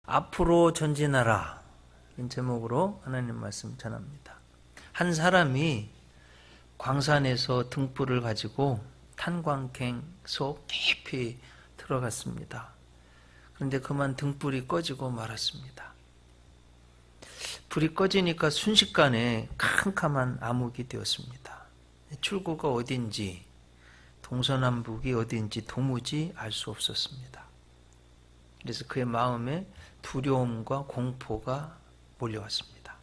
앞으로 전진하라 이런 제목으로 하나님 말씀 전합니다. 한 사람이 광산에서 등불을 가지고 탄광갱 속 깊이 들어갔습니다. 그런데 그만 등불이 꺼지고 말았습니다. 불이 꺼지니까 순식간에 캄캄한 암흑이 되었습니다. 출구가 어딘지 동서남북이 어딘지 도무지 알 수 없었습니다. 그래서 그의 마음에 두려움과 공포가 몰려왔습니다.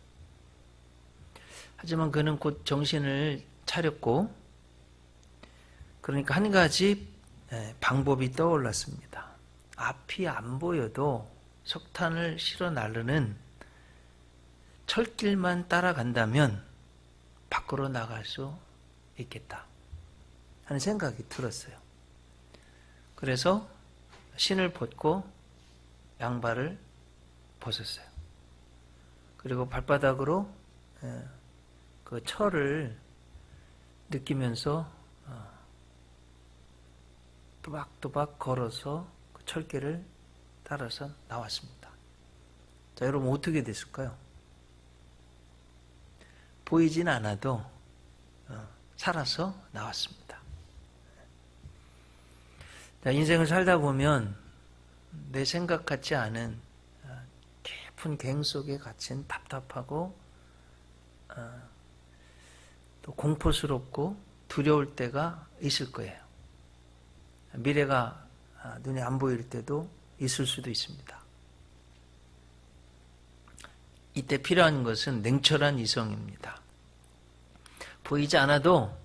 하지만 그는 곧 정신을 차렸고, 그러니까 한 가지 방법이 떠올랐습니다. 앞이 안 보여도 석탄을 실어 나르는 철길만 따라간다면 밖으로 나갈 수 있겠다 하는 생각이 들었어요. 그래서 신을 벗고 양발을 벗었어요. 그리고 발바닥으로 그 철을 느끼면서 또박또박 걸어서 그 철길을 따라서 나왔습니다. 자, 여러분 어떻게 됐을까요? 보이진 않아도 살아서 나왔습니다. 자, 인생을 살다 보면 내 생각 같지 않은 깊은 갱 속에 갇힌 답답하고 또 공포스럽고 두려울 때가 있을 거예요. 미래가 눈에 안 보일 때도 있을 수도 있습니다. 이때 필요한 것은 냉철한 이성입니다. 보이지 않아도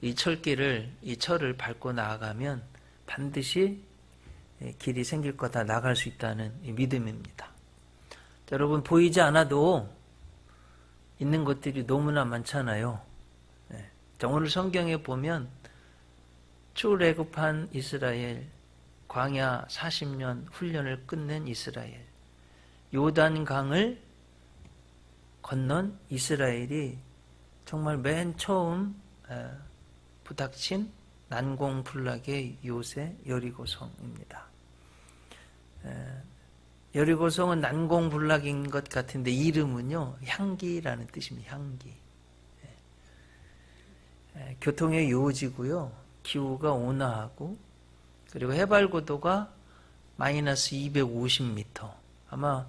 이 철을 밟고 나아가면 반드시 길이 생길 거다, 나갈 수 있다는 믿음입니다. 여러분, 보이지 않아도 있는 것들이 너무나 많잖아요. 오늘 성경에 보면 출애굽한 이스라엘, 광야 40년 훈련을 끝낸 이스라엘, 요단강을 건넌 이스라엘이 정말 맨 처음 부닥친 난공불락의 요새 여리고성입니다. 여리고성은 난공불락인 것 같은데 이름은요, 향기라는 뜻입니다. 향기. 교통의 요지고요, 기후가 온화하고, 그리고 해발고도가 마이너스 250m. 아마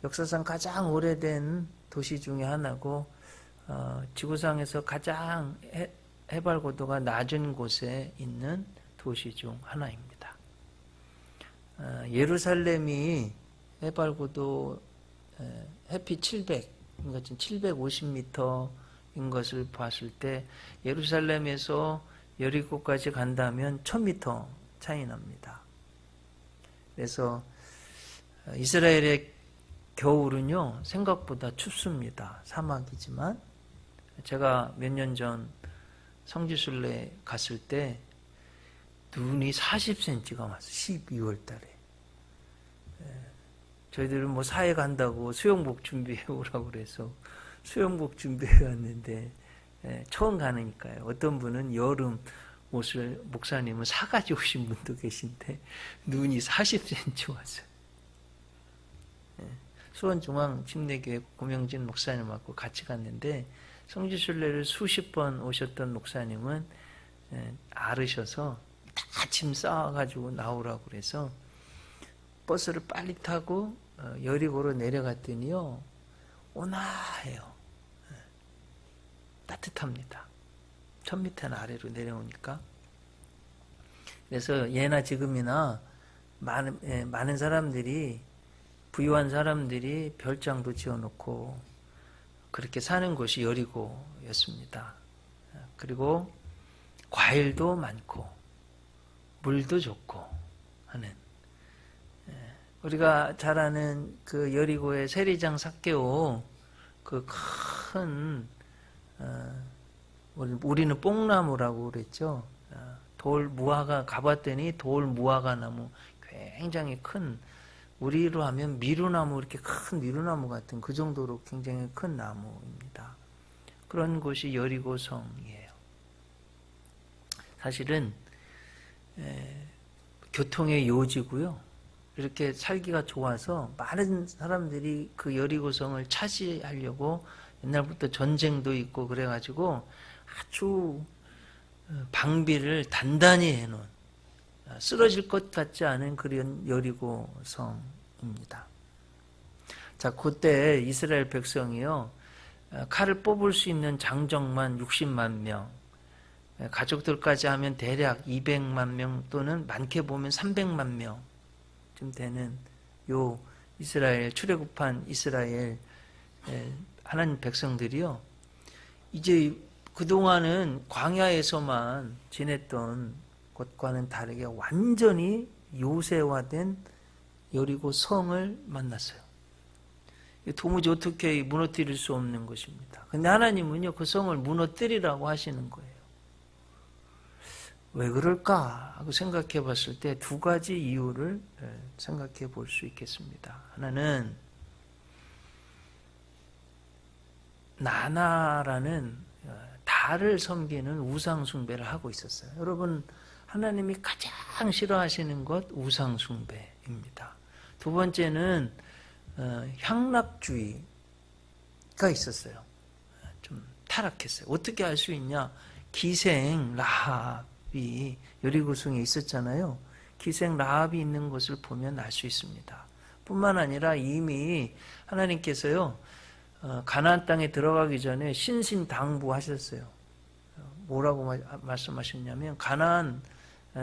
역사상 가장 오래된 도시 중에 하나고, 지구상에서 가장 해발고도가 낮은 곳에 있는 도시 중 하나입니다. 예루살렘이 해발고도 해피 700, 그러니까 750m인 것을 봤을 때 예루살렘에서 여리고까지 간다면 1000m 차이 납니다. 그래서 이스라엘의 겨울은요, 생각보다 춥습니다. 사막이지만. 제가 몇 년 전 성지순례 갔을 때 눈이 40cm가 왔어요. 12월 달에. 저희들은 뭐 사회 간다고 수영복 준비해 오라고 그래서 수영복 준비해 왔는데 처음 가니까요. 어떤 분은 여름 옷을, 목사님은 사가지고 오신 분도 계신데 눈이 40cm 왔어요. 수원중앙침례교회 고명진 목사님하고 같이 갔는데 성지순례를 수십 번 오셨던 목사님은 앓으셔서 다 짐 쌓아가지고 나오라고 그래서 버스를 빨리 타고 여리고로 내려갔더니요, 온화해요. 따뜻합니다. 1000m 아래로 내려오니까. 그래서 예나 지금이나 많은 사람들이, 부유한 사람들이 별장도 지어놓고 그렇게 사는 곳이 여리고였습니다. 그리고 과일도 많고 물도 좋고 하는, 우리가 잘 아는 그 여리고의 세리장 삭개오, 그 큰, 우리는 뽕나무라고 그랬죠. 돌 무화과, 가봤더니 돌 무화과 나무, 굉장히 큰, 우리로 하면 미루나무, 이렇게 큰 미루나무 같은 그 정도로 굉장히 큰 나무입니다. 그런 곳이 여리고성이에요. 사실은 교통의 요지고요, 이렇게 살기가 좋아서 많은 사람들이 그 여리고성을 차지하려고 옛날부터 전쟁도 있고 그래가지고 아주 방비를 단단히 해놓은, 쓰러질 것 같지 않은 그런 여리고성입니다. 자, 그때 이스라엘 백성이요, 칼을 뽑을 수 있는 장정만 60만 명, 가족들까지 하면 대략 200만 명 또는 많게 보면 300만 명쯤 되는 요 이스라엘, 출애굽한 이스라엘 하나님 백성들이요, 이제 그동안은 광야에서만 지냈던 것과는 다르게 완전히 요새화된 여리고 성을 만났어요. 도무지 어떻게 무너뜨릴 수 없는 것입니다. 근데 하나님은요, 그 성을 무너뜨리라고 하시는 거예요. 왜 그럴까 하고 생각해 봤을 때 두 가지 이유를 생각해 볼 수 있겠습니다. 하나는 나나라는 달을 섬기는 우상 숭배를 하고 있었어요. 여러분, 하나님이 가장 싫어하시는 것 우상 숭배입니다. 두 번째는 향락주의가 있었어요. 좀 타락했어요. 어떻게 알 수 있냐? 기생 라합이 여리고성에 있었잖아요. 기생 라합이 있는 것을 보면 알 수 있습니다. 뿐만 아니라 이미 하나님께서요, 가나안 땅에 들어가기 전에 신신당부하셨어요. 뭐라고 말씀하셨냐면, 가나안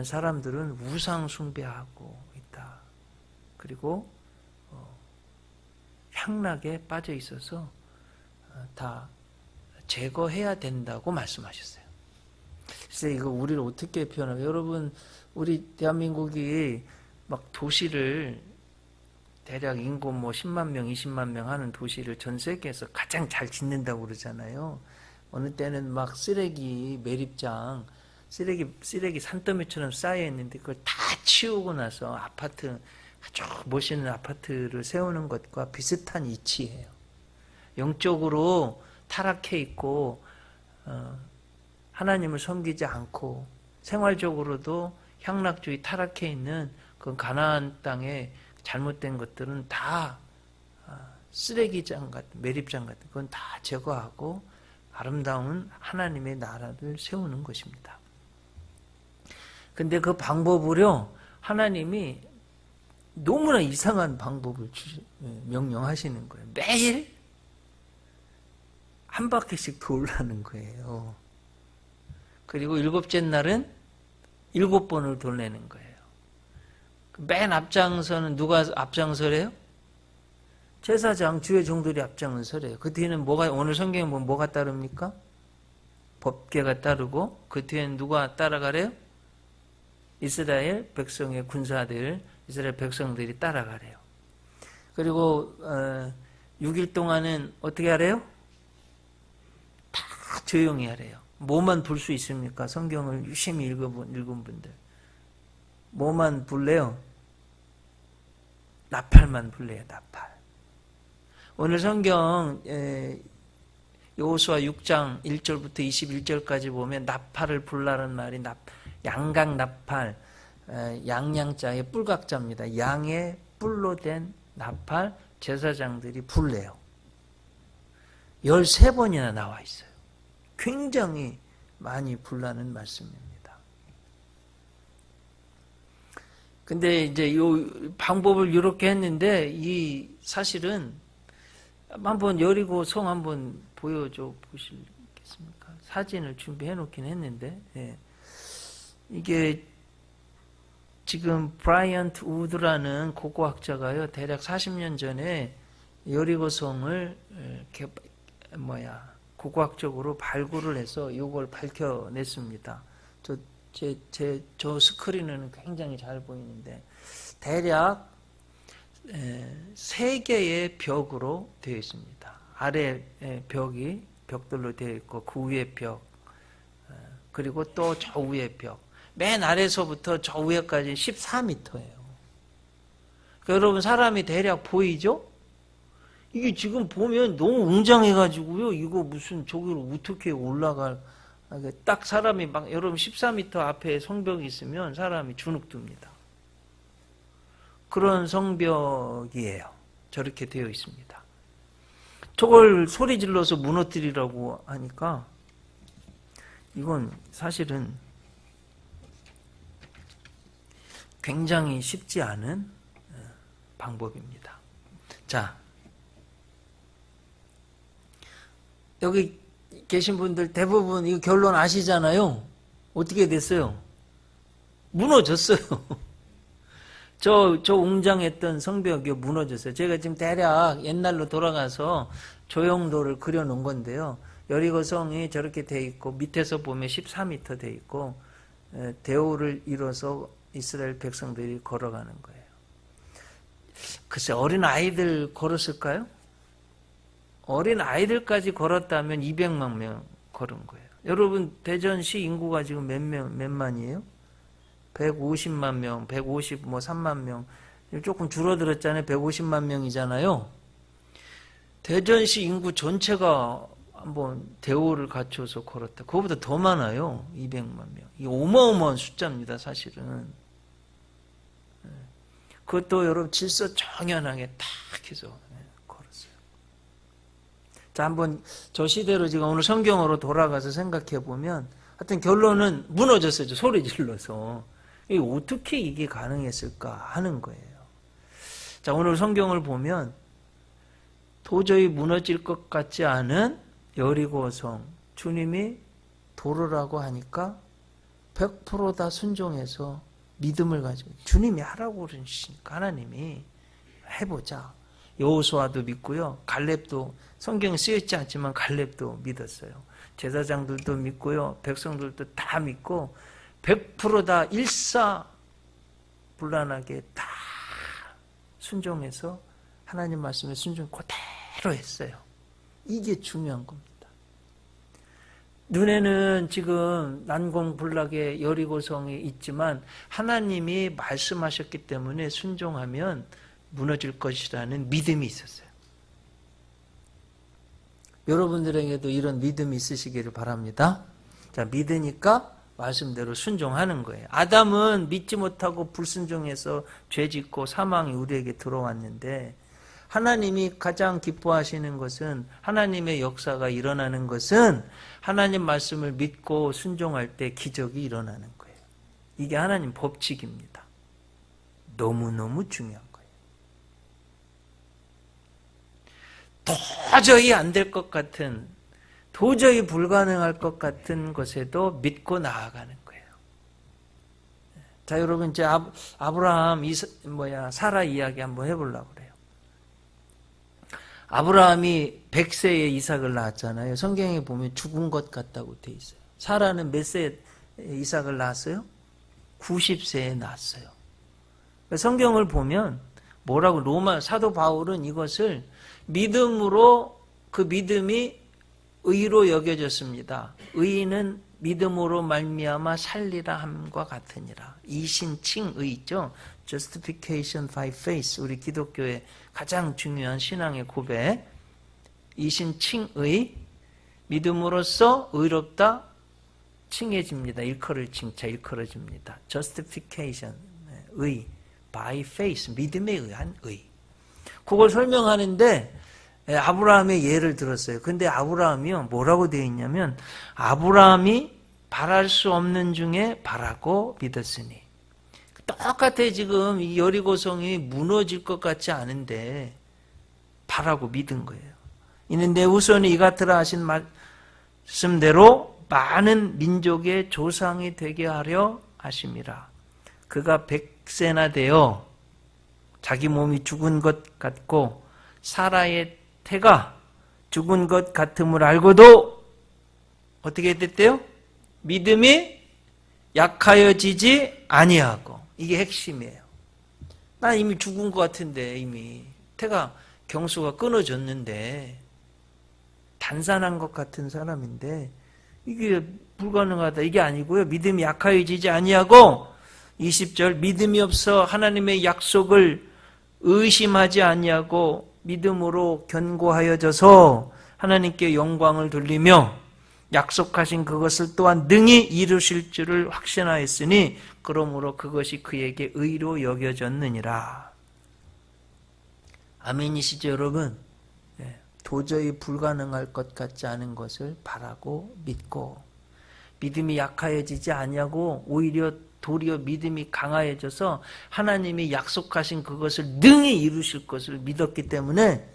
사람들은 우상 숭배하고 있다. 그리고 향락에 빠져 있어서 다 제거해야 된다고 말씀하셨어요. 그래서 이거 우리를 어떻게 표현하면, 여러분, 우리 대한민국이 막 도시를 대략 인구 10만 명, 20만 명 하는 도시를 전 세계에서 가장 잘 짓는다고 그러잖아요. 어느 때는 막 쓰레기 매립장, 쓰레기 산더미처럼 쌓여 있는데 그걸 다 치우고 나서 아파트, 아주 멋있는 아파트를 세우는 것과 비슷한 이치예요. 영적으로 타락해 있고 하나님을 섬기지 않고 생활적으로도 향락주의 타락해 있는 그 가나안 땅에 잘못된 것들은 다 쓰레기장 같은, 매립장 같은, 그건 다 제거하고 아름다운 하나님의 나라를 세우는 것입니다. 근데 그 방법으로 하나님이 너무나 이상한 방법을 명령하시는 거예요. 매일 한 바퀴씩 돌라는 거예요. 그리고 7째 날은 7번을 돌리는 거예요. 맨 앞장서는 누가 앞장서래요? 제사장, 주의 종들이 앞장서래요. 그 뒤에는 뭐가, 오늘 성경에 보면 뭐가 따릅니까? 법궤가 따르고, 그 뒤에는 누가 따라가래요? 이스라엘 백성의 군사들, 이스라엘 백성들이 따라가래요. 그리고 6일 동안은 어떻게 하래요? 다 조용히 하래요. 뭐만 볼 수 있습니까? 성경을 유심히 읽은 분들. 뭐만 불래요? 나팔만 불래요. 나팔. 오늘 성경 여호수아 6장 1절부터 21절까지 보면 나팔을 불라는 말이 양각 나팔, 양양자의 뿔각자입니다. 양의 뿔로 된 나팔 제사장들이 불래요. 13번이나 나와 있어요. 굉장히 많이 불라는 말씀입니다. 근데 이제 이 방법을 이렇게 했는데, 이 사실은 한번 여리고 성 한번 보여줘 보시겠습니까? 사진을 준비해 놓긴 했는데, 이게 지금 브라이언트 우드라는 고고학자가요, 대략 40년 전에 여리고 성을 고고학적으로 발굴을 해서 이걸 밝혀냈습니다. 저 스크린은 굉장히 잘 보이는데, 대략 3개의 벽으로 되어 있습니다. 아래 벽이 벽돌로 되어 있고, 그 위에 벽, 그리고 또 저 위에 벽, 맨 아래서부터 저 위에까지 14m예요. 그러니까 여러분, 사람이 대략 보이죠? 이게 지금 보면 너무 웅장해가지고요, 이거 무슨 저기로 어떻게 올라갈, 딱 사람이 막, 여러분 14m 앞에 성벽이 있으면 사람이 주눅 듭니다. 그런 성벽이에요. 저렇게 되어 있습니다. 저걸 소리 질러서 무너뜨리라고 하니까 이건 사실은 굉장히 쉽지 않은 방법입니다. 자, 여기 계신 분들 대부분 이 결론 아시잖아요. 어떻게 됐어요? 무너졌어요. 저 웅장했던 성벽이 무너졌어요. 제가 지금 대략 옛날로 돌아가서 조형도를 그려놓은 건데요. 여리고성이 저렇게 돼 있고 밑에서 보면 14m 돼 있고 대오를 이뤄서 이스라엘 백성들이 걸어가는 거예요. 글쎄 어린 아이들 걸었을까요? 어린 아이들까지 걸었다면 200만 명 걸은 거예요. 여러분 대전시 인구가 지금 몇 만이에요? 150만 명, 3만 명. 조금 줄어들었잖아요. 150만 명이잖아요. 대전시 인구 전체가 한번 대오를 갖춰서 걸었다. 그거보다 더 많아요. 200만 명. 이 어마어마한 숫자입니다. 사실은. 그것도 여러분 질서정연하게 딱 해서 걸었어요. 자, 한번 저 시대로 지금 오늘 성경으로 돌아가서 생각해 보면 하여튼 결론은 무너졌어요. 소리 질러서. 어떻게 이게 가능했을까 하는 거예요. 자, 오늘 성경을 보면 도저히 무너질 것 같지 않은 여리고성, 주님이 도르라고 하니까 100% 다 순종해서 믿음을 가지고 주님이 하라고 그러시니까 하나님이 해보자. 여호수아도 믿고요. 갈렙도 성경에 쓰여있지 않지만 갈렙도 믿었어요. 제사장들도 믿고요. 백성들도 다 믿고 100% 다 일사불란하게 다 순종해서 하나님 말씀에 순종 그대로 했어요. 이게 중요한 겁니다. 눈에는 지금 난공불락의 여리고성이 있지만 하나님이 말씀하셨기 때문에 순종하면 무너질 것이라는 믿음이 있었어요. 여러분들에게도 이런 믿음이 있으시기를 바랍니다. 자, 믿으니까 말씀대로 순종하는 거예요. 아담은 믿지 못하고 불순종해서 죄짓고 사망이 우리에게 들어왔는데 하나님이 가장 기뻐하시는 것은 하나님의 역사가 일어나는 것은 하나님 말씀을 믿고 순종할 때 기적이 일어나는 거예요. 이게 하나님 법칙입니다. 너무너무 중요한 거예요. 도저히 안 될 것 같은, 도저히 불가능할 것 같은 것에도 믿고 나아가는 거예요. 자, 여러분 이제 아브라함, 사라 이야기 한번 해보려고 그래요. 아브라함이 100세에 이삭을 낳았잖아요. 성경에 보면 죽은 것 같다고 돼 있어요. 사라는 몇 세에 이삭을 낳았어요? 90세에 낳았어요. 성경을 보면 뭐라고 로마 사도 바울은 이것을 믿음으로 그 믿음이 의로 여겨졌습니다. 의인은 믿음으로 말미암아 살리라 함과 같으니라. 이신칭의 있죠. Justification by faith. 우리 기독교의 가장 중요한 신앙의 고백. 이신칭의 믿음으로써 의롭다 칭해집니다. 일컬을 칭차 일컬어집니다. Justification 의 by faith 믿음에 의한 의. 그걸 설명하는데 아브라함의 예를 들었어요. 근데 아브라함이요 뭐라고 되어 있냐면 아브라함이 바랄 수 없는 중에 바라고 믿었으니. 똑같아. 지금 이 여리고성이 무너질 것 같지 않은데 바라고 믿은 거예요. 이는 내 후손이 이 같으라 하신 말씀대로 많은 민족의 조상이 되게 하려 하심이라. 그가 100세나 되어 자기 몸이 죽은 것 같고 사라의 태가 죽은 것 같음을 알고도 어떻게 됐대요? 믿음이 약하여지지 아니하고. 이게 핵심이에요. 나 이미 죽은 것 같은데 이미 태가 경수가 끊어졌는데 단산한 것 같은 사람인데 이게 불가능하다. 이게 아니고요. 믿음이 약하여지지 아니하고 20절 믿음이 없어 하나님의 약속을 의심하지 아니하고 믿음으로 견고하여져서 하나님께 영광을 돌리며 약속하신 그것을 또한 능히 이루실 줄을 확신하였으니 그러므로 그것이 그에게 의로 여겨졌느니라. 아멘이시죠, 여러분? 도저히 불가능할 것 같지 않은 것을 바라고 믿고, 믿음이 약해지지 않냐고 오히려 도리어 믿음이 강화해져서 하나님이 약속하신 그것을 능히 이루실 것을 믿었기 때문에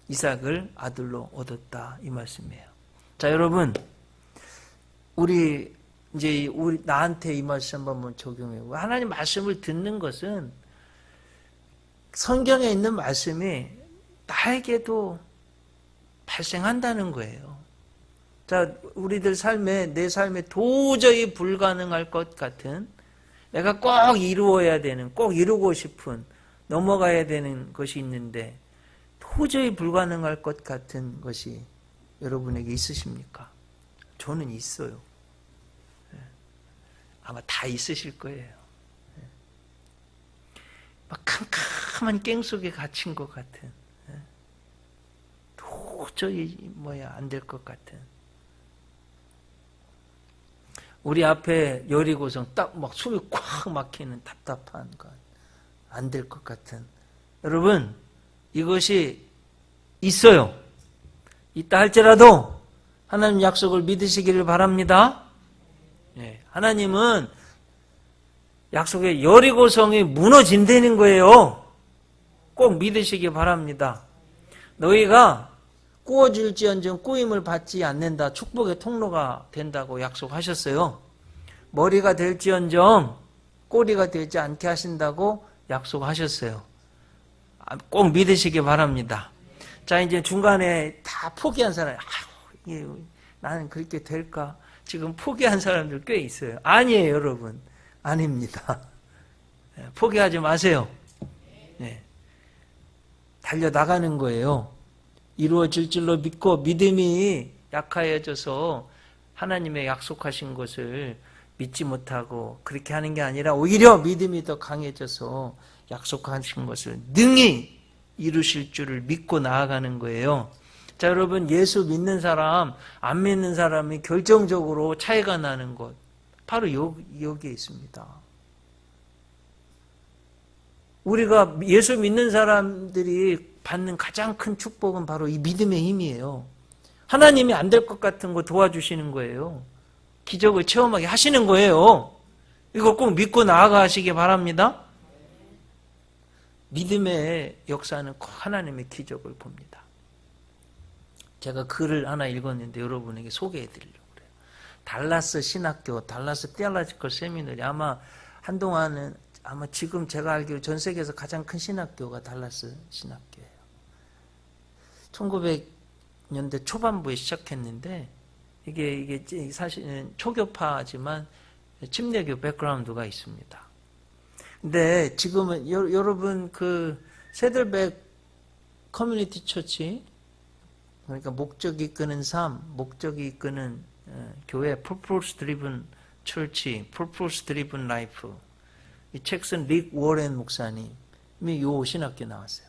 이삭을 아들로 얻었다, 이 말씀이에요. 자, 여러분, 우리 나한테 이 말씀 한번 적용해요. 하나님 말씀을 듣는 것은 성경에 있는 말씀이 나에게도 발생한다는 거예요. 자, 우리들 내 삶에 도저히 불가능할 것 같은, 내가 꼭 이루어야 되는, 꼭 이루고 싶은, 넘어가야 되는 것이 있는데 도저히 불가능할 것 같은 것이 여러분에게 있으십니까? 저는 있어요. 아마 다 있으실 거예요. 막 캄캄한 깽 속에 갇힌 것 같은, 도저히 안 될 것 같은, 우리 앞에 여리고성 딱 막 숨이 꽉 막히는 답답한 것, 안 될 것 같은, 여러분, 이것이 있어요. 있다 할지라도 하나님 약속을 믿으시기를 바랍니다. 하나님은 약속의 여리고성이 무너진다는 거예요. 꼭 믿으시기 바랍니다. 너희가 꾸어질지언정 꾸임을 받지 않는다. 축복의 통로가 된다고 약속하셨어요. 머리가 될지언정 꼬리가 되지 않게 하신다고 약속하셨어요. 꼭 믿으시기 바랍니다. 자, 이제 중간에 다 포기한 사람, 나는 그렇게 될까? 지금 포기한 사람들 꽤 있어요. 아니에요, 여러분. 아닙니다. 포기하지 마세요. 달려나가는 거예요. 이루어질 줄로 믿고, 믿음이 약해져서 하나님의 약속하신 것을 믿지 못하고 그렇게 하는 게 아니라 오히려 믿음이 더 강해져서 약속하신 것을 능히 이루실 줄을 믿고 나아가는 거예요. 자, 여러분, 예수 믿는 사람, 안 믿는 사람이 결정적으로 차이가 나는 것, 바로 여기에 있습니다. 우리가 예수 믿는 사람들이 받는 가장 큰 축복은 바로 이 믿음의 힘이에요. 하나님이 안 될 것 같은 거 도와주시는 거예요. 기적을 체험하게 하시는 거예요. 이거 꼭 믿고 나아가시기 바랍니다. 믿음의 역사는 꼭 하나님의 기적을 봅니다. 제가 글을 하나 읽었는데 여러분에게 소개해 드리려고 그래요. 달라스 신학교, 달라스 테올로지컬 세미너리, 아마 한동안은, 아마 지금 제가 알기로 전 세계에서 가장 큰 신학교가 달라스 신학교예요. 1900년대 초반부에 시작했는데 이게 사실은 초교파지만 침례교 백그라운드가 있습니다. 근데 지금은 여러분 그 세들백 커뮤니티 처치, 그러니까 목적이 이끄는 삶, 목적이 이끄는 교회, purpose driven church, purpose driven life, 이 책 쓴 릭 워렌 목사님이 요 신학교 나왔어요.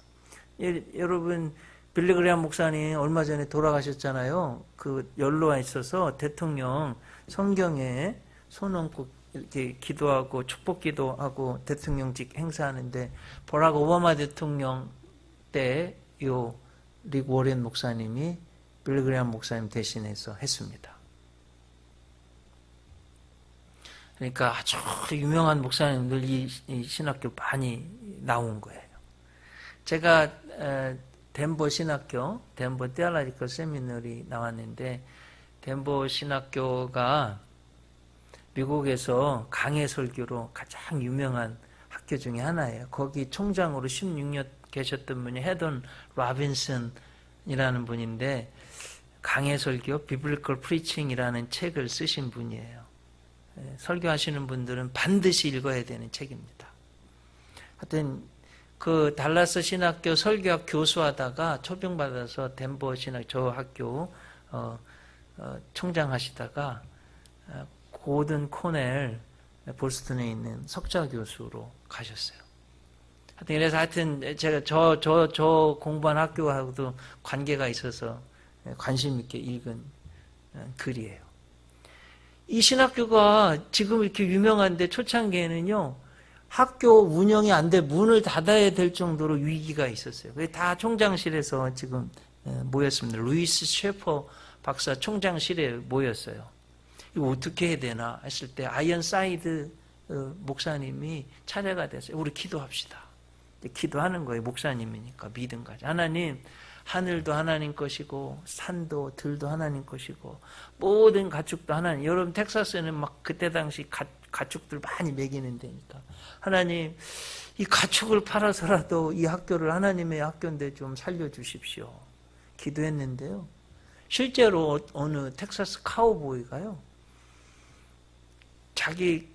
여러분, 빌리그레암 목사님 얼마 전에 돌아가셨잖아요. 그 연로가 있어서 대통령 성경에 손 얹고 이렇게 기도하고 축복 기도하고 대통령직 행사하는데 버락 오바마 대통령 때 요 릭 워렌 목사님이 빌리그레암 목사님 대신해서 했습니다. 그러니까 아주 유명한 목사님들 이 신학교 많이 나온 거예요. 제가 덴버 신학교, 덴버 테올로지컬 세미너리 나왔는데, 덴버 신학교가 미국에서 강해 설교로 가장 유명한 학교 중에 하나예요. 거기 총장으로 16년 계셨던 분이 헤던 라빈슨이라는 분인데, 강해 설교, 비블리컬 프리칭이라는 책을 쓰신 분이에요. 설교하시는 분들은 반드시 읽어야 되는 책입니다. 하여튼 그 달라스 신학교 설교학 교수하다가 초빙받아서 덴버 신학 저 학교 총장하시다가 고든 코넬 보스턴에 있는 석좌 교수로 가셨어요. 하여튼 제가 저 공부한 학교하고도 관계가 있어서 관심 있게 읽은 글이에요. 이 신학교가 지금 이렇게 유명한데 초창기에는요, 학교 운영이 안 돼 문을 닫아야 될 정도로 위기가 있었어요. 그게 다 총장실에서 지금 모였습니다. 루이스 셰퍼 박사 총장실에 모였어요. 이거 어떻게 해야 되나 했을 때 아이언사이드 목사님이 차례가 됐어요. 우리 기도합시다. 기도하는 거예요. 목사님이니까 믿음 가지. 하나님, 하늘도 하나님 것이고 산도 들도 하나님 것이고 모든 가축도 하나님. 여러분 텍사스는 막 그때 당시 가축들 많이 먹이는 데니까 하나님 이 가축을 팔아서라도 이 학교를 하나님의 학교인데 좀 살려주십시오. 기도했는데요. 실제로 어느 텍사스 카우보이가요. 자기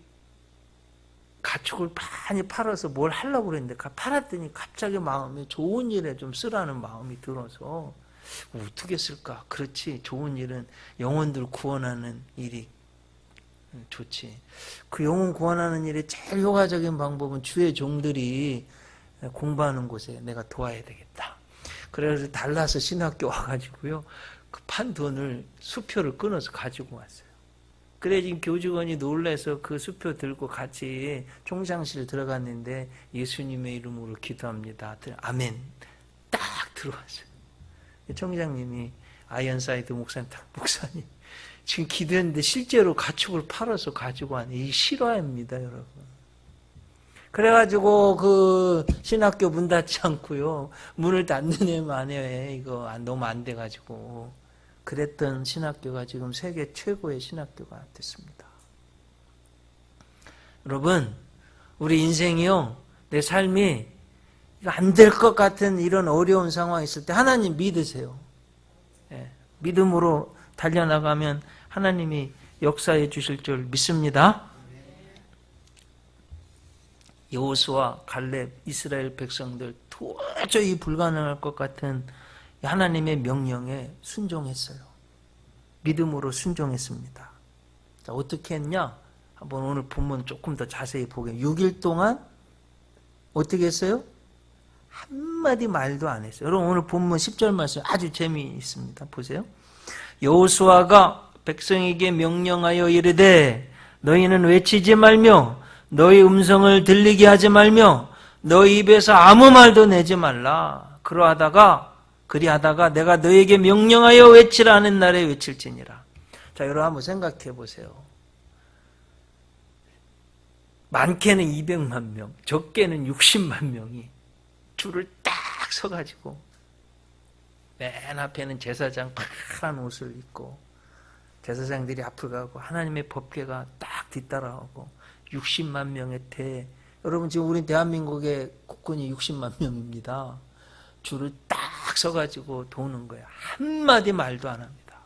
가축을 많이 팔아서 뭘 하려고 그랬는데 팔았더니 갑자기 마음에 좋은 일에 좀 쓰라는 마음이 들어서 어떻게 쓸까? 그렇지. 좋은 일은 영혼들 구원하는 일이 좋지. 그 영혼 구원하는 일에 제일 효과적인 방법은 주의 종들이 공부하는 곳에 내가 도와야 되겠다. 그래서 달라스 신학교 와가지고요. 그 판 돈을 수표를 끊어서 가지고 왔어요. 그래 지금 교직원이 놀라서 그 수표 들고 같이 총장실 들어갔는데 예수님의 이름으로 기도합니다. 아멘. 딱 들어왔어요. 총장님이 아이언사이드 목사님 지금 기도했는데 실제로 가축을 팔아서 가지고 왔네. 이 실화입니다, 여러분. 그래가지고 그 신학교 문 닫지 않고요. 문을 닫는 애 만에 이거 너무 안 돼가지고 그랬던 신학교가 지금 세계 최고의 신학교가 됐습니다. 여러분, 우리 인생이요, 내 삶이 안 될 것 같은 이런 어려운 상황이 있을 때 하나님 믿으세요. 예, 믿음으로 달려나가면 하나님이 역사해 주실 줄 믿습니다. 여호수아, 갈렙, 이스라엘 백성들 도저히 불가능할 것 같은 하나님의 명령에 순종했어요. 믿음으로 순종했습니다. 자, 어떻게 했냐? 한번 오늘 본문 조금 더 자세히 보겠습니다. 6일 동안 어떻게 했어요? 한마디 말도 안 했어요. 여러분 오늘 본문 10절 말씀 아주 재미있습니다. 보세요. 여호수아가 백성에게 명령하여 이르되 너희는 외치지 말며 너희 음성을 들리게 하지 말며 너희 입에서 아무 말도 내지 말라. 그리하다가 내가 너에게 명령하여 외치라 하는 날에 외칠지니라. 자, 여러분 한번 생각해 보세요. 많게는 200만 명, 적게는 60만 명이 줄을 딱 서가지고 맨 앞에는 제사장 파란 옷을 입고 제사장들이 앞을 가고 하나님의 법궤가 딱 뒤따라오고 60만 명의 여러분 지금 우리 대한민국의 국군이 60만 명입니다. 줄을 딱 서가지고 도는 거예요. 한마디 말도 안 합니다.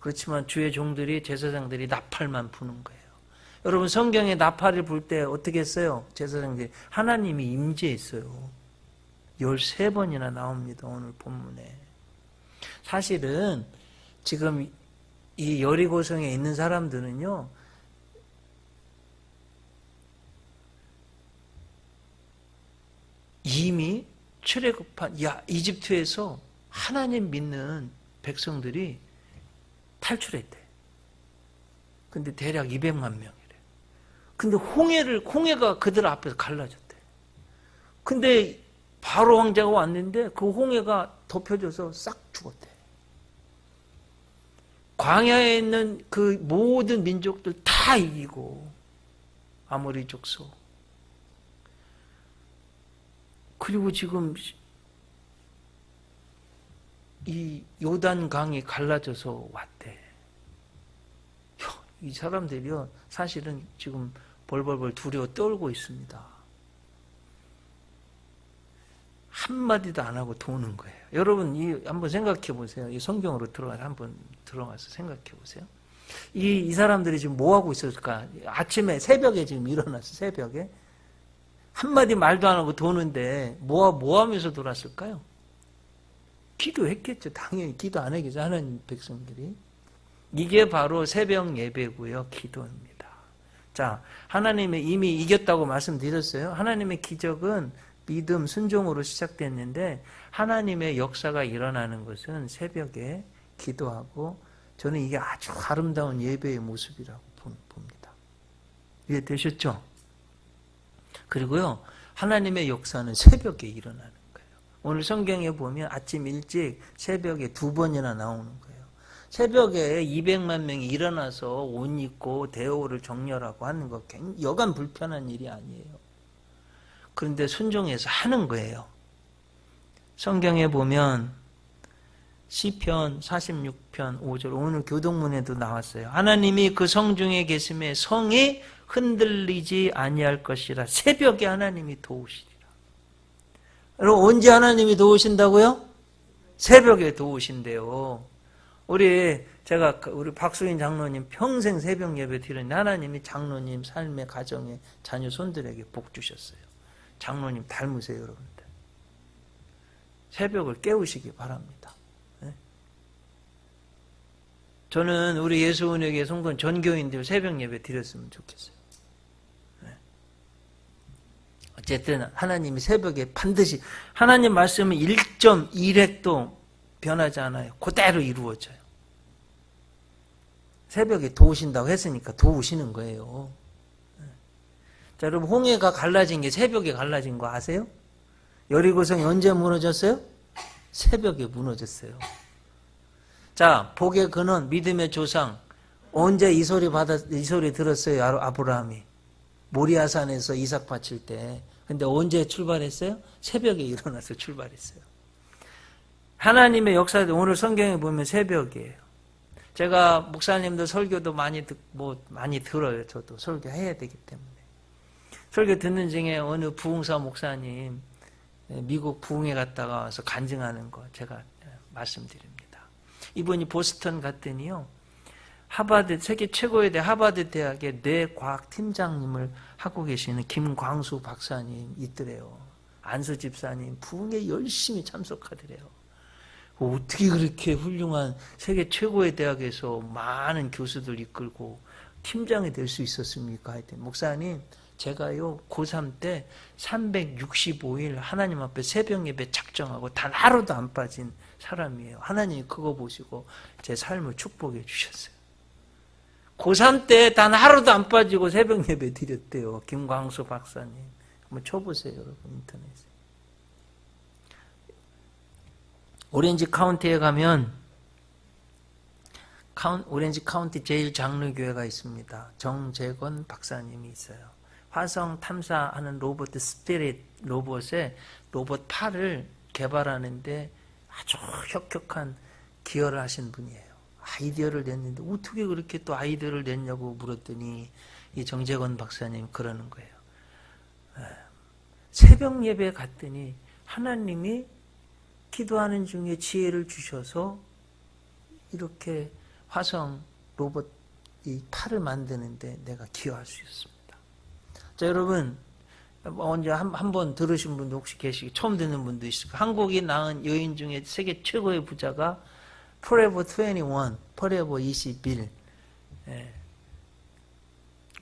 그렇지만 주의 종들이 제사장들이 나팔만 부는 거예요. 여러분 성경에 나팔을 불 때 어떻게 했어요? 제사장들이 하나님이 임재했어요. 13번이나 나옵니다. 오늘 본문에. 사실은 지금 이 여리고성에 있는 사람들은요. 이미 출애굽한 이집트에서 하나님 믿는 백성들이 탈출했대. 근데 대략 200만 명이래. 근데 홍해가 그들 앞에서 갈라졌대. 근데 바로 왕자가 왔는데 그 홍해가 덮여져서 싹 죽었대. 광야에 있는 그 모든 민족들 다 이기고 아모리 족속. 그리고 지금 이 요단강이 갈라져서 왔대. 이 사람들이요, 사실은 지금 벌벌벌 두려워 떨고 있습니다. 한마디도 안 하고 도는 거예요. 여러분, 한번 생각해 보세요. 이 성경으로 한번 들어가서 생각해 보세요. 이 사람들이 지금 뭐 하고 있었을까? 아침에, 새벽에 지금 일어났어, 새벽에. 한마디 말도 안 하고 도는데, 뭐 하면서 돌았을까요? 기도했겠죠. 당연히 기도 안 하겠죠. 하나님 백성들이. 이게 바로 새벽 예배고요. 기도입니다. 자, 하나님이 이미 이겼다고 말씀드렸어요. 하나님의 기적은 믿음, 순종으로 시작됐는데 하나님의 역사가 일어나는 것은 새벽에 기도하고 저는 이게 아주 아름다운 예배의 모습이라고 봅니다. 이해되셨죠? 그리고요, 하나님의 역사는 새벽에 일어나는 거예요. 오늘 성경에 보면 아침 일찍 새벽에 2번이나 나오는 거예요. 새벽에 200만 명이 일어나서 옷 입고 대오를 정렬하고 하는 거 여간 불편한 일이 아니에요. 그런데 순종해서 하는 거예요. 성경에 보면 시편 46편 5절, 오늘 교동문에도 나왔어요. 하나님이 그 성중에 계심에 성이 흔들리지 아니할 것이라. 새벽에 하나님이 도우시리라. 여러분, 언제 하나님이 도우신다고요? 새벽에 도우신대요. 우리 박수인 장로님 평생 새벽 예배 드렸는데 하나님이 장로님 삶의 가정에 자녀 손들에게 복 주셨어요. 장로님 닮으세요, 여러분들. 새벽을 깨우시기 바랍니다. 저는 우리 예수은혜교회 성도는 전교인들 새벽 예배 드렸으면 좋겠어요. 어쨌든 하나님이 새벽에 반드시, 하나님 말씀은 1.1획도 변하지 않아요. 그대로 이루어져요. 새벽에 도우신다고 했으니까 도우시는 거예요. 자, 여러분, 홍해가 갈라진 게 새벽에 갈라진 거 아세요? 여리고성이 언제 무너졌어요? 새벽에 무너졌어요. 자, 복의 근원, 믿음의 조상, 언제 이 소리 들었어요? 아브라함이 모리아산에서 이삭 바칠 때. 근데 언제 출발했어요? 새벽에 일어나서 출발했어요. 하나님의 역사도 오늘 성경에 보면 새벽이에요. 제가 목사님도 설교도 많이 들어요. 저도 설교해야 되기 때문에. 설교 듣는 중에 어느 부흥사 목사님 미국 부흥회 갔다가 와서 간증하는 거 제가 말씀드립니다. 이분이 보스턴 갔더니요, 하버드, 세계 최고의 대 하버드 대학의 뇌과학 팀장님을 하고 계시는 김광수 박사님 있더래요. 안수 집사님 부흥회 열심히 참석하더래요. 어떻게 그렇게 훌륭한 세계 최고의 대학에서 많은 교수들 이끌고 팀장이 될 수 있었습니까? 하여튼 목사님, 제가요 고3 때 365일 하나님 앞에 새벽 예배 작정하고 단 하루도 안 빠진 사람이에요. 하나님이 그거 보시고 제 삶을 축복해 주셨어요. 고3 때 단 하루도 안 빠지고 새벽 예배 드렸대요. 김광수 박사님. 한번 쳐보세요, 여러분, 인터넷에. 오렌지 카운티에 가면 오렌지 카운티 제일 장로교회가 있습니다. 정재건 박사님이 있어요. 화성 탐사하는 로봇 스피릿 로봇에 로봇 팔을 개발하는데 아주 혁혁한 기여를 하신 분이에요. 아이디어를 냈는데 어떻게 그렇게 또 아이디어를 냈냐고 물었더니 이 정재건 박사님 그러는 거예요. 새벽 예배에 갔더니 하나님이 기도하는 중에 지혜를 주셔서 이렇게 화성 로봇 이 팔을 만드는데 내가 기여할 수 있습니다. 자, 여러분, 언제 한 번 들으신 분도 혹시 계시고 처음 듣는 분도 있을까? 한국이 낳은 여인 중에 세계 최고의 부자가 Forever 21, Forever 21,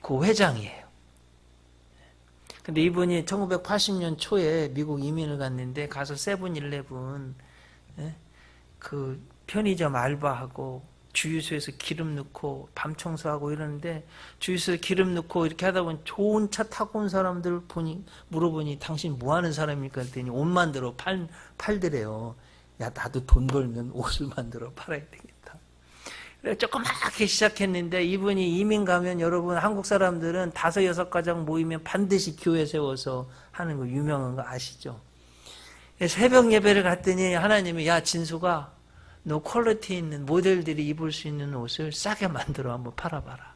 그 회장이에요. 근데 이분이 1980년 초에 미국 이민을 갔는데 가서 세븐일레븐 그 편의점 알바하고 주유소에서 기름 넣고 밤 청소하고 이러는데 주유소에 기름 넣고 이렇게 하다 보니 좋은 차 타고 온 사람들 물어보니 당신 뭐 하는 사람입니까? 했더니 옷 만들어 팔더래요. 야, 나도 돈 벌면 옷을 만들어 팔아야 되겠다. 그래 조그맣게 시작했는데 이분이 이민 가면 여러분 한국 사람들은 5, 6가정 모이면 반드시 교회 세워서 하는 거 유명한 거 아시죠? 새벽 예배를 갔더니 하나님이 야, 진수가 너 퀄리티 있는 모델들이 입을 수 있는 옷을 싸게 만들어 한번 팔아봐라.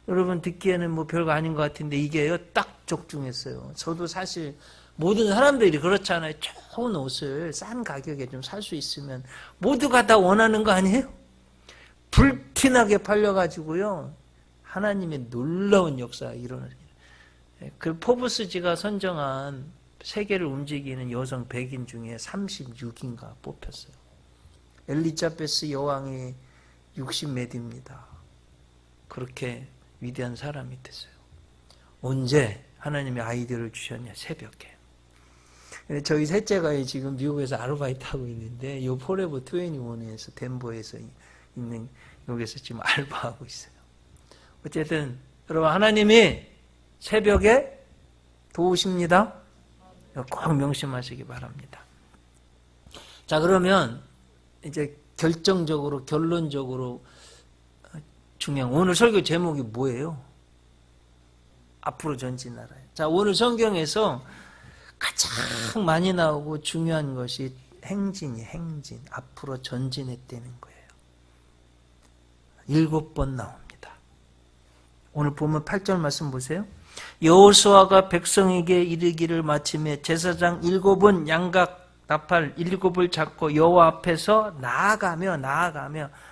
여러분 듣기에는 뭐 별거 아닌 것 같은데 이게요 딱 적중했어요. 저도 사실 모든 사람들이 그렇잖아요. 좋은 옷을 싼 가격에 좀 살 수 있으면 모두가 다 원하는 거 아니에요? 불티나게 팔려가지고요 하나님의 놀라운 역사가 일어나요. 그 포브스지가 선정한 세계를 움직이는 여성 100인 중에 36인가 뽑혔어요. 엘리자베스 여왕이 60몇입니다. 그렇게 위대한 사람이 됐어요. 언제 하나님이 아이디어를 주셨냐? 새벽에. 저희 셋째가 지금 미국에서 아르바이트 하고 있는데 이 포레버 21에서 덴버에서 있는 여기서 지금 알바하고 있어요. 어쨌든 여러분 하나님이 새벽에 도우십니다. 꼭 명심하시기 바랍니다. 자, 그러면 이제 결론적으로 중요한 오늘 설교 제목이 뭐예요? 앞으로 전진하라요. 자, 오늘 성경에서 가장 많이 나오고 중요한 것이 행진이에요. 행진. 앞으로 전진했다는 거예요. 7번 나옵니다. 오늘 보면 8절 말씀 보세요. 여호수아가 백성에게 이르기를 마침에 제사장 7은 양각 나팔 7을 잡고 여호와 앞에서 나아가며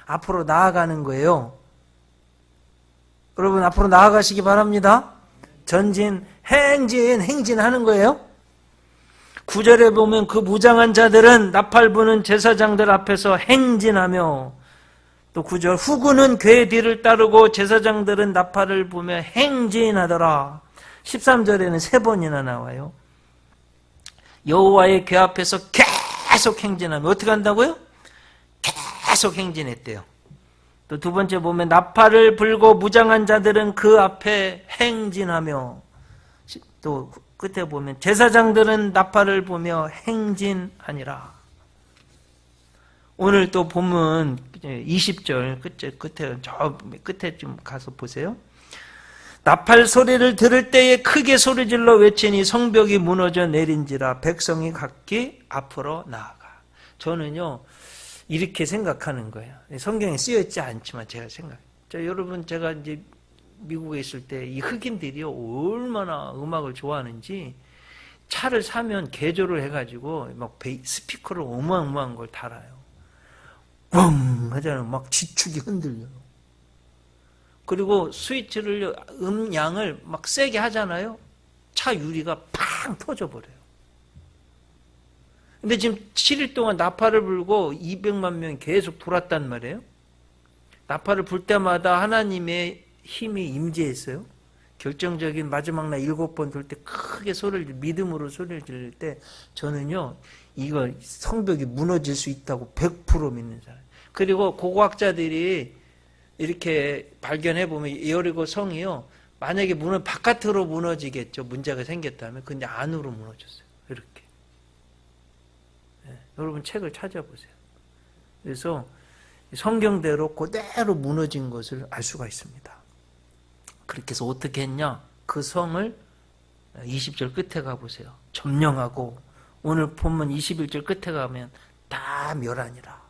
앞으로 나아가는 거예요. 여러분 앞으로 나아가시기 바랍니다. 전진, 행진하는 거예요. 9절에 보면 그 무장한 자들은 나팔 부는 제사장들 앞에서 행진하며, 또 9절 후군은 궤 뒤를 따르고 제사장들은 나팔을 부며 행진하더라. 13절에는 3번이나 나와요. 여호와의 궤 앞에서 계속 행진하며, 어떻게 한다고요? 계속 행진했대요. 또 2번째 보면 나팔을 불고 무장한 자들은 그 앞에 행진하며, 또 끝에 보면 제사장들은 나팔을 부며 행진하니라. 오늘 또 본문 20절 끝에 저 끝에 좀 가서 보세요. 나팔 소리를 들을 때에 크게 소리질러 외치니 성벽이 무너져 내린지라 백성이 각기 앞으로 나아가. 저는요 이렇게 생각하는 거예요. 성경에 쓰여 있지 않지만 제가 여러분 제가 이제 미국에 있을 때 이 흑인들이 얼마나 음악을 좋아하는지 차를 사면 개조를 해가지고 막 스피커를 어마어마한 걸 달아요. 뻥 하잖아요. 막 지축이 흔들려요. 그리고 스위치를 음량을 막 세게 하잖아요. 차 유리가 팡 터져버려요. 근데 지금 7일 동안 나팔을 불고 200만 명이 계속 돌았단 말이에요. 나팔을 불 때마다 하나님의 힘이 임재했어요. 결정적인 마지막 날 7번 돌 때 크게 믿음으로 소리를 지를 때 저는요 이거 성벽이 무너질 수 있다고 100% 믿는 사람. 그리고 고고학자들이 이렇게 발견해 보면 여리고 성이요 만약에 바깥으로 무너지겠죠. 문제가 생겼다면. 근데 안으로 무너졌어요. 이렇게. 네, 여러분 책을 찾아보세요. 그래서 성경대로 그대로 무너진 것을 알 수가 있습니다. 그렇게 해서 어떻게 했냐? 그 성을 20절 끝에 가보세요. 점령하고 오늘 본문 21절 끝에 가면 다 멸하니라.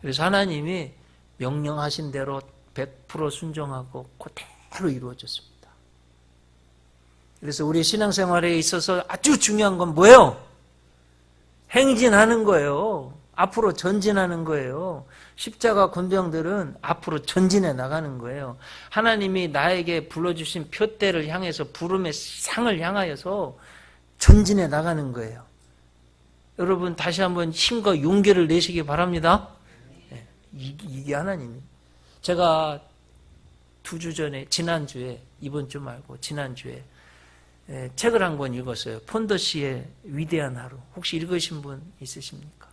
그래서 하나님이 명령하신 대로 100% 순종하고 그대로 이루어졌습니다. 그래서 우리 신앙생활에 있어서 아주 중요한 건 뭐예요? 행진하는 거예요. 앞으로 전진하는 거예요. 십자가 군병들은 앞으로 전진해 나가는 거예요. 하나님이 나에게 불러주신 표대를 향해서 부름의 상을 향하여서 전진해 나가는 거예요. 여러분 다시 한번 힘과 용기를 내시기 바랍니다. 이게 하나님이. 제가 2주 전에 지난주에 이번 주 말고 지난주에 책을 한 권 읽었어요. 폰더시의 위대한 하루. 혹시 읽으신 분 있으십니까?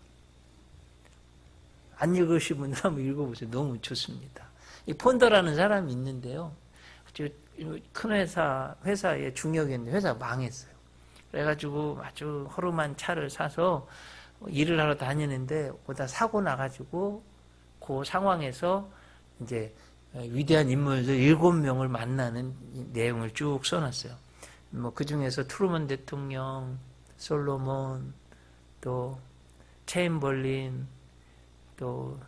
안 읽으신 분들 한번 읽어보세요. 너무 좋습니다. 이 폰더라는 사람이 있는데요. 큰 회사에 중역이었는데 회사가 망했어요. 그래가지고 아주 허름한 차를 사서 일을 하러 다니는데 오다 사고 나가지고 그 상황에서 이제 위대한 인물들 7명을 만나는 내용을 쭉 써놨어요. 뭐 그 중에서 트루먼 대통령, 솔로몬, 또 체인벌린, 또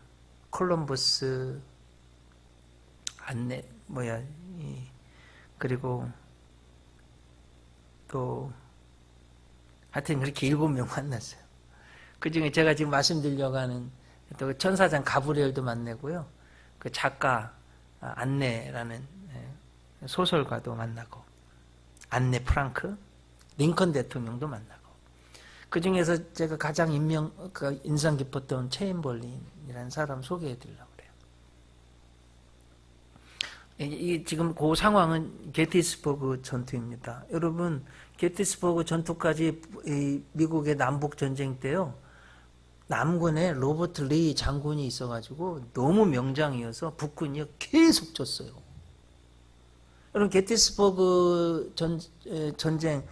콜럼버스, 그리고 또 하여튼 그렇게 7명 만났어요. 그 중에 제가 지금 말씀드리려고 하는 또 천사장 가브리엘도 만나고요. 그 작가 안네라는 소설가도 만나고, 안네 프랑크, 링컨 대통령도 만나고. 그 중에서 제가 가장 인상 깊었던 체인벌린이라는 사람 소개해 드리려고 그래요. 지금 그 상황은 게티스버그 전투입니다. 여러분, 게티스버그 전투까지 미국의 남북 전쟁 때요. 남군에 로버트 리 장군이 있어가지고 너무 명장이어서 북군이 계속 졌어요. 여러분 게티스버그 전쟁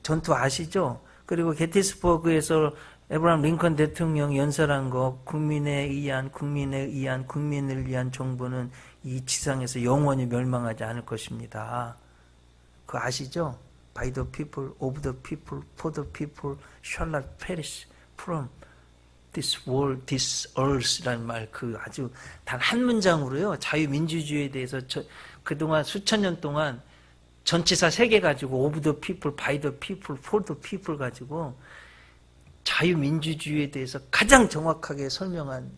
전투 아시죠? 그리고 게티스버그에서 에브라함 링컨 대통령 연설한 거 국민에 의한 국민을 위한 정부는 이 지상에서 영원히 멸망하지 않을 것입니다. 그거 아시죠? By the people, of the people, for the people shall not perish from this world, this earth라는 말 그 아주 단 한 문장으로요. 자유민주주의에 대해서 그동안 수천 년 동안 전치사 3개 가지고 of the people, by the people, for the people 가지고 자유민주주의에 대해서 가장 정확하게 설명한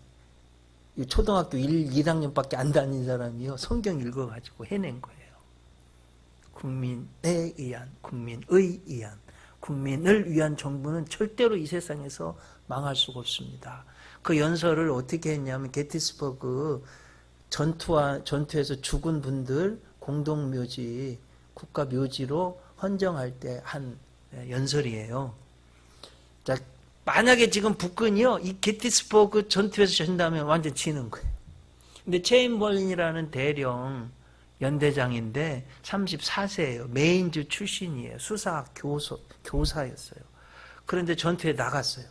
초등학교 1학년밖에 안 다닌 사람이요. 성경 읽어가지고 해낸 거예요. 국민에 의한, 국민을 의한, 국민을 위한 정부는 절대로 이 세상에서 망할 수가 없습니다. 그 연설을 어떻게 했냐면 게티스버그 전투에서 죽은 분들 공동묘지, 국가묘지로 헌정할 때 한 연설이에요. 자, 만약에 지금 북근이요, 이 게티스버그 전투에서 전다면 완전 지는 거예요. 근데 체인벌린이라는 대령 연대장인데 34세예요. 메인즈 출신이에요. 수사학 교사였어요. 그런데 전투에 나갔어요.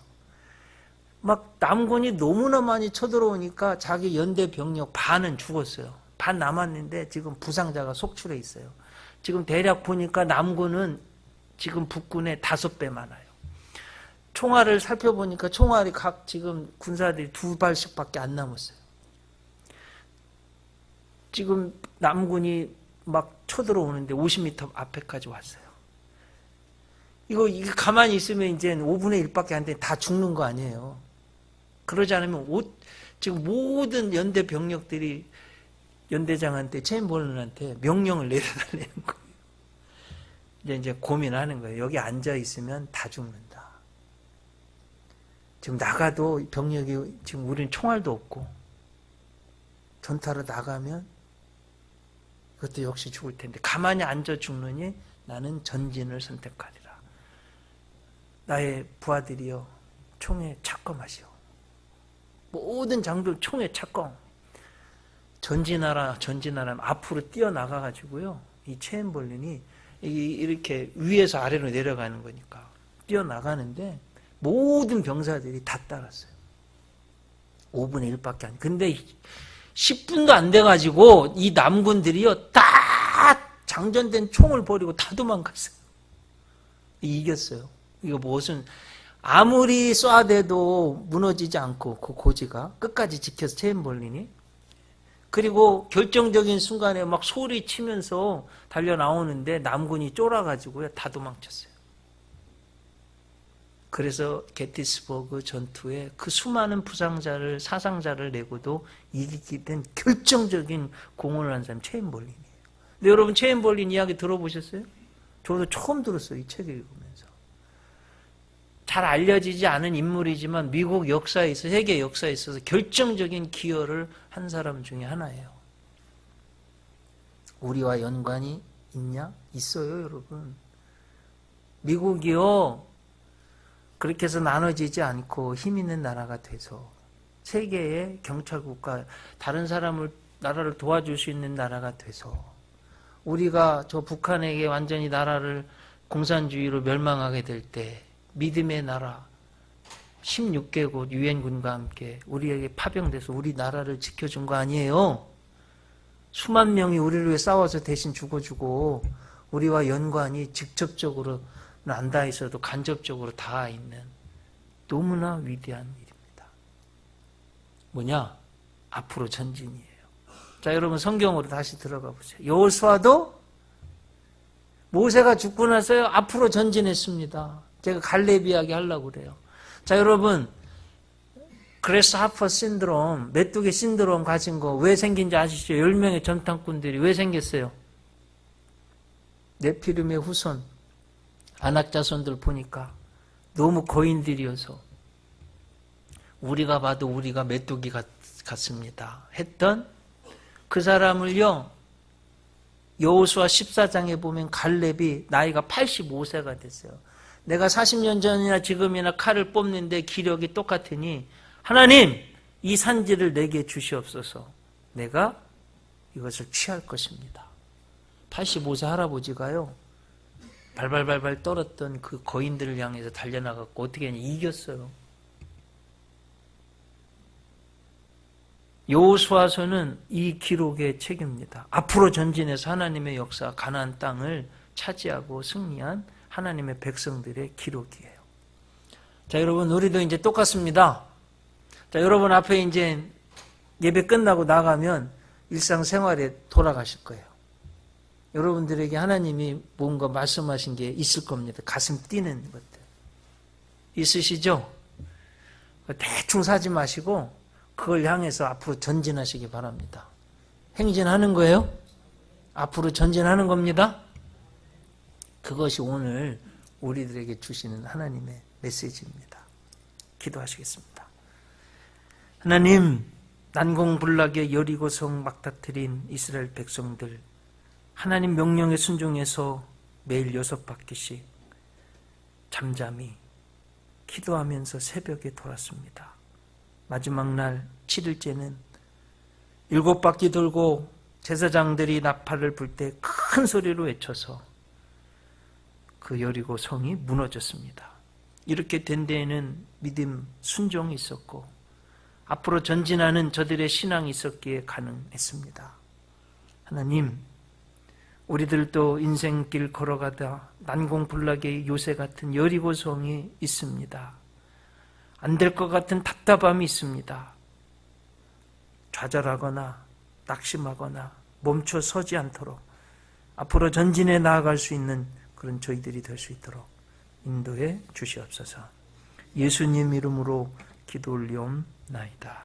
막 남군이 너무나 많이 쳐들어오니까 자기 연대 병력 반은 죽었어요. 반 남았는데 지금 부상자가 속출해 있어요. 지금 대략 보니까 남군은 지금 북군의 5배 많아요. 총알을 살펴보니까 총알이 각 지금 군사들이 2발씩밖에 안 남았어요. 지금 남군이 막 쳐들어오는데 50m 앞에까지 왔어요. 이거 가만히 있으면 이제 5분의 1밖에 안 돼. 다 죽는 거 아니에요. 그러지 않으면 지금 모든 연대 병력들이 연대장한테 체인벌린한테 명령을 내려달라는 거예요. 이제 고민하는 거예요. 여기 앉아 있으면 다 죽는다. 지금 나가도 병력이 지금 우리는 총알도 없고 전투하러 나가면 그것도 역시 죽을 텐데 가만히 앉아 죽느니 나는 전진을 선택하리라. 나의 부하들이여 총에 착검하시오. 모든 장들 총에 착검. 전진하라 앞으로 뛰어나가가지고요. 이 체인벌린이 이렇게 위에서 아래로 내려가는 거니까 뛰어나가는데 모든 병사들이 다 따랐어요. 5분의 1밖에 안. 근데 10분도 안 돼가지고 이 남군들이요 다 장전된 총을 버리고 다 도망갔어요. 이겼어요. 이거 무슨 아무리 쏴대도 무너지지 않고 그 고지가 끝까지 지켜서 체인벌린이. 그리고 결정적인 순간에 막 소리 치면서 달려 나오는데 남군이 쫄아가지고요 다 도망쳤어요. 그래서 게티스버그 전투에 그 수많은 부상자를 사상자를 내고도 이기게 된 결정적인 공헌을 한 사람이 체인벌린이에요. 근데 여러분 체인벌린 이야기 들어보셨어요? 저도 처음 들었어요. 이 책을 읽으면서. 잘 알려지지 않은 인물이지만 미국 역사에 있어서 세계 역사에 있어서 결정적인 기여를 한 사람 중에 하나예요. 우리와 연관이 있냐? 있어요, 여러분. 미국이요. 그렇게 해서 나눠지지 않고 힘 있는 나라가 돼서 세계의 경찰국가, 다른 나라를 도와줄 수 있는 나라가 돼서 우리가 저 북한에게 완전히 나라를 공산주의로 멸망하게 될 때 믿음의 나라 16개국 유엔군과 함께 우리에게 파병돼서 우리 나라를 지켜준 거 아니에요. 수만 명이 우리를 위해 싸워서 대신 죽어주고 우리와 연관이 직접적으로는 안 닿아 있어도 간접적으로 닿아 있는 너무나 위대한 일입니다. 뭐냐? 앞으로 전진이에요. 자, 여러분 성경으로 다시 들어가 보세요. 여호수아도 모세가 죽고 나서요 앞으로 전진했습니다. 제가 갈렙 이야기 하려고 그래요. 자, 여러분 그래스하퍼 신드롬, 메뚜기 신드롬 가진 거 왜 생긴지 아시죠? 10명의 전탄꾼들이 왜 생겼어요? 네피림의 후손, 안악자손들 보니까 너무 거인들이어서 우리가 봐도 우리가 메뚜기 같습니다 했던 그 사람을요 여호수아 14장에 보면 갈렙이 나이가 85세가 됐어요. 내가 40년 전이나 지금이나 칼을 뽑는데 기력이 똑같으니 하나님 이 산지를 내게 주시옵소서. 내가 이것을 취할 것입니다. 85세 할아버지가요, 발발발발 떨었던 그 거인들을 향해서 달려나갔고 어떻게 하냐, 이겼어요. 여호수아서는 이 기록의 책입니다. 앞으로 전진해서 하나님의 역사, 가나안 땅을 차지하고 승리한 하나님의 백성들의 기록이에요. 자, 여러분, 우리도 이제 똑같습니다. 자, 여러분 앞에 이제 예배 끝나고 나가면 일상생활에 돌아가실 거예요. 여러분들에게 하나님이 뭔가 말씀하신 게 있을 겁니다. 가슴 뛰는 것들. 있으시죠? 대충 사지 마시고 그걸 향해서 앞으로 전진하시기 바랍니다. 행진하는 거예요? 앞으로 전진하는 겁니다. 그것이 오늘 우리들에게 주시는 하나님의 메시지입니다. 기도하시겠습니다. 하나님, 난공불락의 여리고성 막다트린 이스라엘 백성들, 하나님 명령에 순종해서 매일 6바퀴씩 잠잠히 기도하면서 새벽에 돌았습니다. 마지막 날 7일째는 7바퀴 돌고 제사장들이 나팔을 불 때 큰 소리로 외쳐서 그 여리고 성이 무너졌습니다. 이렇게 된 데에는 믿음, 순종이 있었고 앞으로 전진하는 저들의 신앙이 있었기에 가능했습니다. 하나님, 우리들도 인생길 걸어가다 난공불락의 요새 같은 여리고 성이 있습니다. 안 될 것 같은 답답함이 있습니다. 좌절하거나 낙심하거나 멈춰 서지 않도록 앞으로 전진해 나아갈 수 있는 그런 저희들이 될 수 있도록 인도해 주시옵소서. 예수님 이름으로 기도 올리옵나이다.